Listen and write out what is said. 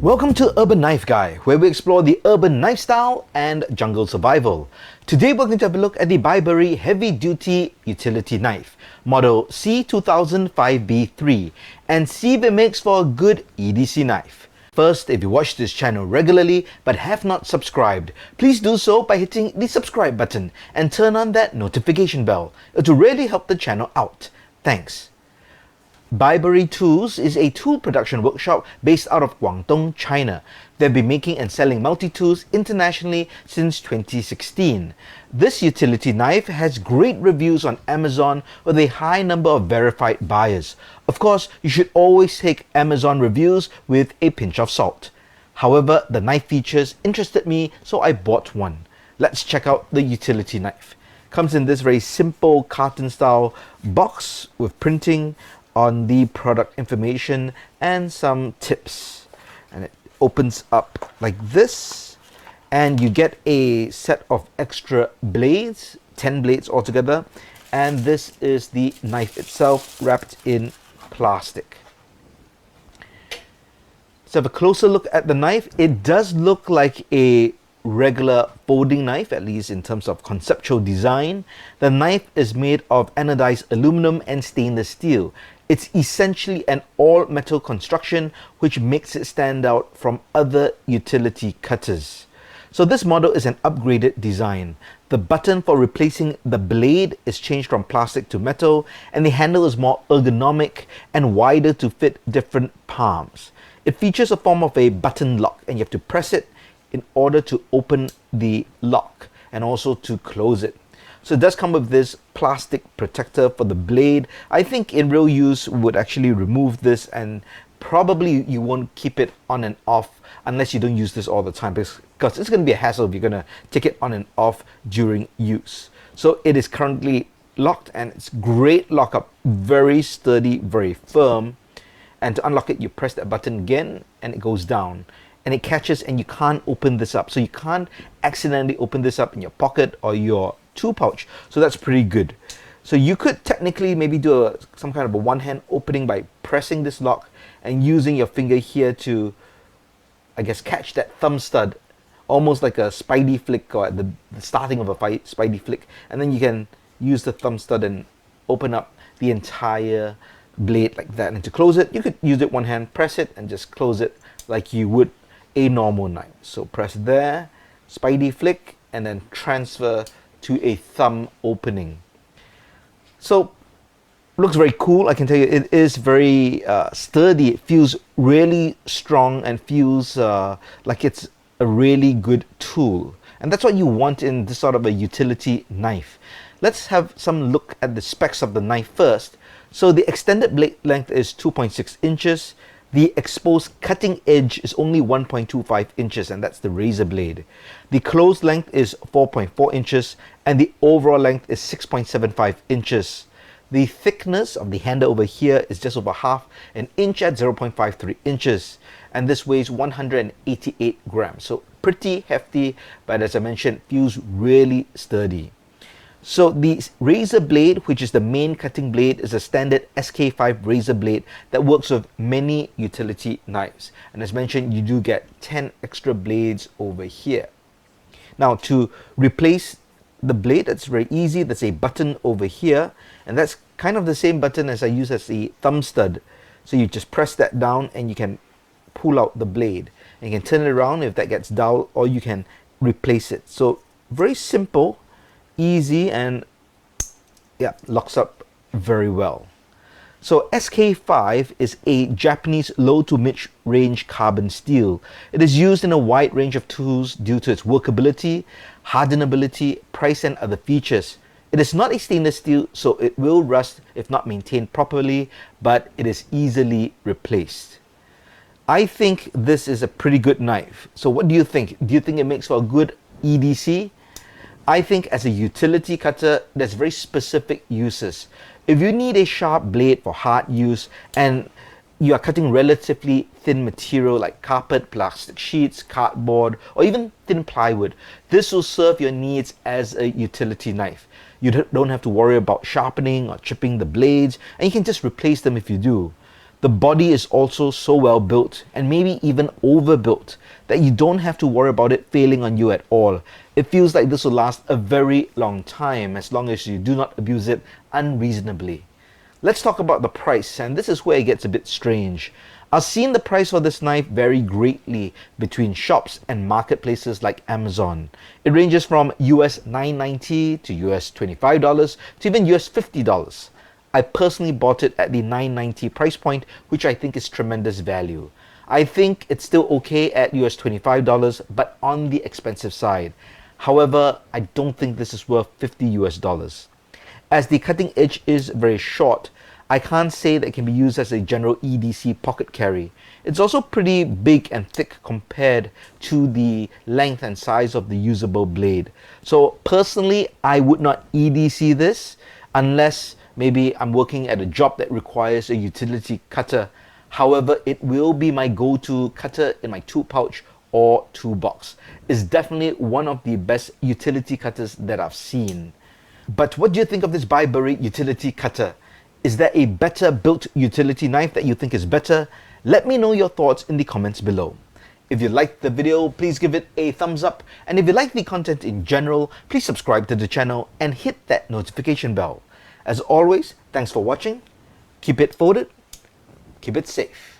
Welcome to Urban Knife Guy, where we explore the urban knife style and jungle survival. Today we're going to have a look at the Bibury Heavy Duty Utility Knife, model C2005B3, and see if it makes for a good EDC knife. First, if you watch this channel regularly but have not subscribed, please do so by hitting the subscribe button and turn on that notification bell. It will really help the channel out. Thanks. Bibury Tools is a tool production workshop based out of Guangdong, China. They've been making and selling multi-tools internationally since 2016. This utility knife has great reviews on Amazon with a high number of verified buyers. Of course, you should always take Amazon reviews with a pinch of salt. However, the knife features interested me, so I bought one. Let's check out the utility knife. Comes in this very simple carton-style box with printing on the product information and some tips, and it opens up like this, and you get a set of extra blades, 10 blades altogether, and this is the knife itself wrapped in plastic. Let's have a closer look at the knife. It does look like a regular folding knife, at least in terms of conceptual design. The knife is made of anodized aluminum and stainless steel. It's essentially an all-metal construction, which makes it stand out from other utility cutters. So this model is an upgraded design. The button for replacing the blade is changed from plastic to metal, and the handle is more ergonomic and wider to fit different palms. It features a form of a button lock, and you have to press it in order to open the lock and also to close it. So it does come with this plastic protector for the blade. I think in real use we would actually remove this, and probably you won't keep it on and off unless you don't use this all the time, because it's going to be a hassle if you're going to take it on and off during use. So it is currently locked, and it's great lockup, very sturdy, very firm. And to unlock it, you press that button again and it goes down. And it catches, and you can't open this up. So you can't accidentally open this up in your pocket or your tool pouch. So that's pretty good. So you could technically maybe do some kind of a one-hand opening by pressing this lock and using your finger here to, I guess, catch that thumb stud, almost like a Spidey flick, or at the starting of a Spidey flick. And then you can use the thumb stud and open up the entire blade like that. And to close it, you could use it one hand, press it, and just close it like you would a normal knife. So press there, Spidey flick, and then transfer to a thumb opening. So looks very cool. I can tell you it is very sturdy. It feels really strong and feels like it's a really good tool. And that's what you want in this sort of a utility knife. Let's have some look at the specs of the knife first. So the extended blade length is 2.6 inches. The exposed cutting edge is only 1.25 inches, and that's the razor blade. The closed length is 4.4 inches, and the overall length is 6.75 inches. The thickness of the handle over here is just over half an inch at 0.53 inches, and this weighs 188 grams. So pretty hefty, but as I mentioned, feels really sturdy. So the razor blade, which is the main cutting blade, is a standard SK5 razor blade that works with many utility knives. And as mentioned, you do get 10 extra blades over here. Now to replace the blade, that's very easy. There's a button over here, and that's kind of the same button as I use as the thumb stud. So you just press that down and you can pull out the blade. And you can turn it around if that gets dull, or you can replace it. So very simple, easy, and yeah, locks up very well. So SK5 is a Japanese low to mid-range carbon steel. It is used in a wide range of tools due to its workability, hardenability, price, and other features. It is not a stainless steel, so it will rust if not maintained properly, but it is easily replaced. I think this is a pretty good knife. So what do you think? Do you think it makes for a good EDC? I think as a utility cutter, there's very specific uses. If you need a sharp blade for hard use and you are cutting relatively thin material like carpet, plastic sheets, cardboard, or even thin plywood, this will serve your needs as a utility knife. You don't have to worry about sharpening or chipping the blades, and you can just replace them if you do. The body is also so well built and maybe even overbuilt that you don't have to worry about it failing on you at all. It feels like this will last a very long time as long as you do not abuse it unreasonably. Let's talk about the price, and this is where it gets a bit strange. I've seen the price for this knife vary greatly between shops and marketplaces like Amazon. It ranges from US $9.90 to US $25 to even US $50. I personally bought it at the $9.90 price point, which I think is tremendous value. I think it's still okay at US $25, but on the expensive side. However, I don't think this is worth $50 US. As the cutting edge is very short, I can't say that it can be used as a general EDC pocket carry. It's also pretty big and thick compared to the length and size of the usable blade. So personally, I would not EDC this unless maybe I'm working at a job that requires a utility cutter. However, it will be my go-to cutter in my tool pouch or toolbox. It's definitely one of the best utility cutters that I've seen. But what do you think of this Bibury utility cutter? Is there a better built utility knife that you think is better? Let me know your thoughts in the comments below. If you liked the video, please give it a thumbs up. And if you like the content in general, please subscribe to the channel and hit that notification bell. As always, thanks for watching. Keep it folded, keep it safe.